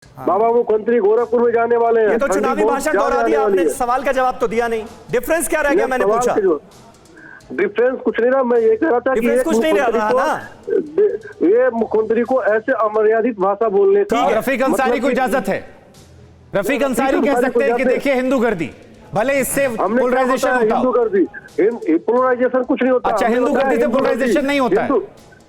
हाँ। बाबा मुख्यमंत्री गोरखपुर में जाने वाले हैं। ये तो चुनावी भाषण दोहरा दिया आपने, सवाल का जवाब तो दिया नहीं। डिफरेंस क्या रह गया मैंने पूछा? डिफरेंस कुछ नहीं रहा, मैं ये कह रहा था कि कुछ नहीं रहा ना, ये मुख्यमंत्री को ऐसे अमर्यादित भाषा बोलने का। रफीक अंसारी को इजाजत है, रफीक अंसारी कह सकते हैं कि देखिए हिंदूगर्दी, भले इससे पोलराइजेशन होता है। हिंदूगर्दी पोलराइजेशन कुछ नहीं होता। अच्छा, हिंदूगर्दी से पोलराइजेशन नहीं होता है।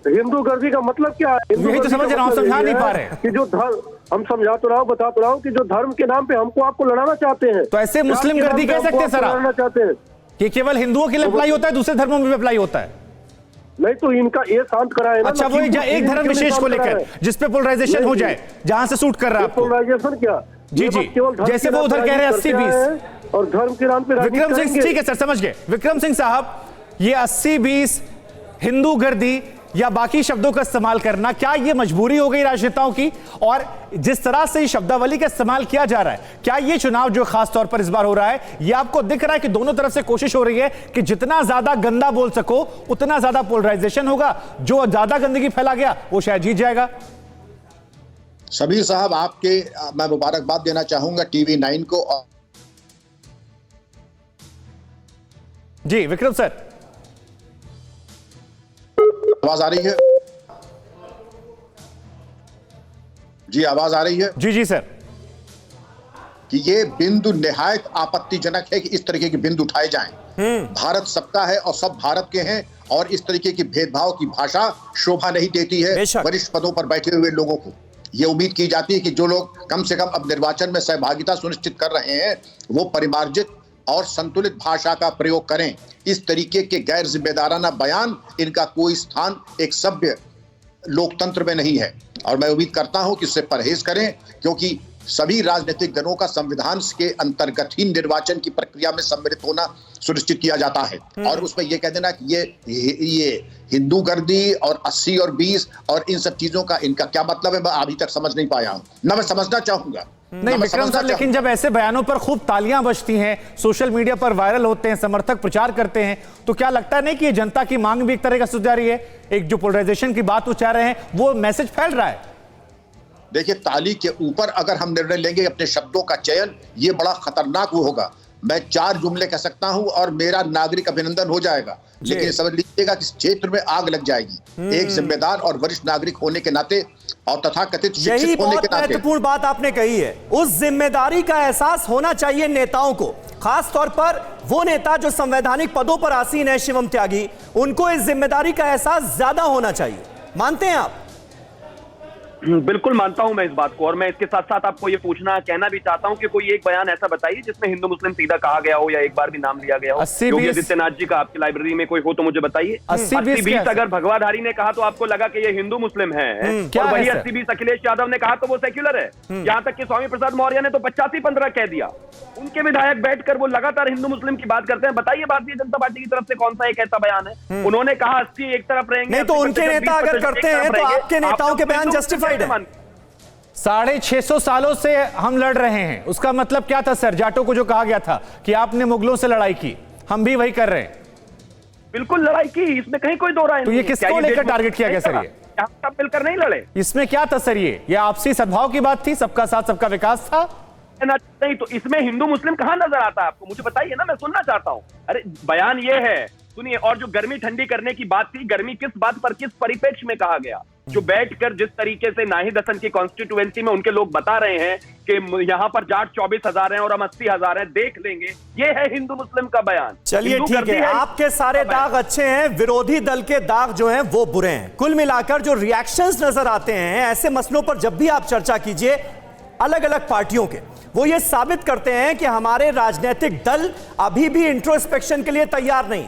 हिंदूगर्दी का मतलब क्या है? यही तो समझ रहा हूं, समझा नहीं पा रहे कि जो धर्म, हम समझा तो रहा हूं, बता तो रहा हूं कि जो धर्म के नाम पे हमको आपको लड़ाना चाहते हैं, तो ऐसे मुस्लिम गर्दी कह सकते हैं सर आप? लड़ाना चाहते हैं कि केवल हिंदुओं के लिए अप्लाई होता है, दूसरे धर्मों में भी अप्लाई होता है? नहीं तो इनका ये शांत कराए ना। अच्छा, वो एक धर्म विशेष को लेकर जिसपे पोलराइजेशन हो जाए, जहां से सूट कर रहा है आपको। पोलराइजेशन क्या? जी जी, जैसे वो उधर कह रहे हैं 80-20 और धर्म के नाम पे। विक्रम सिंह, ठीक है सर, समझ गए विक्रम सिंह साहब, ये 80-20 हिंदू गर्दी या बाकी शब्दों का इस्तेमाल करना, क्या ये मजबूरी हो गई राजनेताओं की? और जिस तरह से शब्दावली का इस्तेमाल किया जा रहा है, क्या ये चुनाव जो खास तौर पर इस बार हो रहा है, ये आपको दिख रहा है कि दोनों तरफ से कोशिश हो रही है कि जितना ज्यादा गंदा बोल सको उतना ज्यादा पोलराइजेशन होगा, जो ज्यादा गंदगी फैला गया वो शायद जीत जाएगा? शबीर साहब, आपके मैं मुबारकबाद देना चाहूंगा टीवी 9 को। जी विक्रम सर, आवाज आ रही है? जी आवाज आ रही है? जी जी सर। कि ये बिंदु निहायत आपत्तिजनक है कि इस तरीके के बिंदु उठाए जाएं। भारत सबका है और सब भारत के हैं, और इस तरीके की भेदभाव की भाषा शोभा नहीं देती है वरिष्ठ पदों पर बैठे हुए लोगों को। ये उम्मीद की जाती है कि जो लोग कम से कम अब निर्वाचन में सहभागिता सुनिश्चित कर रहे हैं, वो परिमार्जित और संतुलित भाषा का प्रयोग करें। इस तरीके के गैर जिम्मेदाराना बयान, इनका कोई स्थान एक सभ्य लोकतंत्र में नहीं है, और मैं उम्मीद करता हूं कि इससे परहेज करें, क्योंकि सभी राजनीतिक दलों का संविधान के अंतर्गत ही निर्वाचन की प्रक्रिया में सम्मिलित होना सुनिश्चित किया जाता है। और उसमें यह कह देना कि ये हिंदू गर्दी और 80 और 20 और इन सब चीजों का इनका क्या मतलब है, मैं अभी तक समझ नहीं पाया हूं, ना मैं समझना चाहूंगा। नहीं विक्रम सर, लेकिन जब ऐसे बयानों पर खूब तालियां बजती हैं, सोशल मीडिया पर वायरल होते हैं, समर्थक प्रचार करते हैं, तो क्या लगता है नहीं कि ये जनता की मांग भी एक तरह का सुझ जा रही है? एक जो पोलराइजेशन की बात उच्चार रहे हैं, वो मैसेज फैल रहा है। देखिए, ताली के ऊपर अगर हम निर्णय लेंगे अपने शब्दों का चयन, ये बड़ा खतरनाक वो होगा। मैं 4 जुमले कह सकता हूं और मेरा नागरिक अभिनंदन हो जाएगा, लेकिन समझ लीजिएगा कि इस क्षेत्र में आग लग जाएगी। एक जिम्मेदार और वरिष्ठ नागरिक होने के नाते और तथाकथित शिक्षित होने के नाते, महत्वपूर्ण बात आपने कही है, उस जिम्मेदारी का एहसास होना चाहिए नेताओं को, खास तौर पर वो नेता जो संवैधानिक पदों पर आसीन है, शिवम त्यागी, उनको इस जिम्मेदारी का एहसास ज्यादा होना चाहिए। मानते हैं आप? बिल्कुल मानता हूं मैं इस बात को, और मैं इसके साथ साथ आपको ये कहना भी चाहता हूं कि कोई एक बयान ऐसा बताइए जिसमें हिंदू मुस्लिम सीधा कहा गया हो या एक बार भी नाम लिया गया हो। योगी आदित्यनाथ जी का आपकी लाइब्रेरी में कोई हो तो मुझे बताइए। 80-20 अगर भगवाधारी ने कहा तो आपको लगा कि ये हिंदू मुस्लिम है, और वही 80-20 अखिलेश यादव ने कहा तो वो सेक्युलर है। यहां तक कि स्वामी प्रसाद मौर्य ने तो 85-15 कह दिया। उनके विधायक बैठकर वो लगातार हिंदू मुस्लिम की बात करते हैं। बताइए भारतीय जनता पार्टी की तरफ से कौन सा एक ऐसा बयान है? उन्होंने कहा 80 एक तरफ रहेंगे, नहीं तो उनके नेता अगर करते हैं तो आपके नेताओं के बयान जस्टिफाइड है। 650 सालों से हम लड़ रहे हैं, उसका मतलब क्या था सर? जाटों को जो कहा गया था कि आपने मुगलों से लड़ाई की, हम भी वही कर रहे हैं। बिल्कुल लड़ाई की, इसमें कहीं कोई दो राय नहीं। तो ये किसको लेकर टारगेट किया गया सर? ये सब मिलकर नहीं लड़े, इसमें क्या था सर? ये आपसी सद्भाव की बात थी, सबका साथ सबका विकास था? नहीं तो इसमें हिंदू मुस्लिम कहां नजर आता है आपको? मुझे बताइए ना, मैं सुनना चाहता हूं। अरे बयान ये है, सुनिए। और जो गर्मी ठंडी करने की बात थी, गर्मी किस बात पर, किस परिप्रेक्ष्य में कहा गया? जो बैठकर जिस तरीके से नाहिद हसन की कॉन्स्टिट्यूएंसी में उनके लोग बता रहे हैं कि यहां पर जाट 24,000 हैं और हम 80,000 हैं, देख लेंगे, ये है हिंदू मुस्लिम का बयान। चलिए ठीक है, आपके सारे दाग अच्छे हैं, विरोधी दल के दाग जो हैं वो बुरे हैं। कुल मिलाकर जो रिएक्शंस नजर आते हैं ऐसे मसलों पर, जब भी आप चर्चा कीजिए अलग अलग पार्टियों के, वो ये साबित करते हैं कि हमारे राजनीतिक दल अभी भी इंट्रोस्पेक्शन के लिए तैयार नहीं।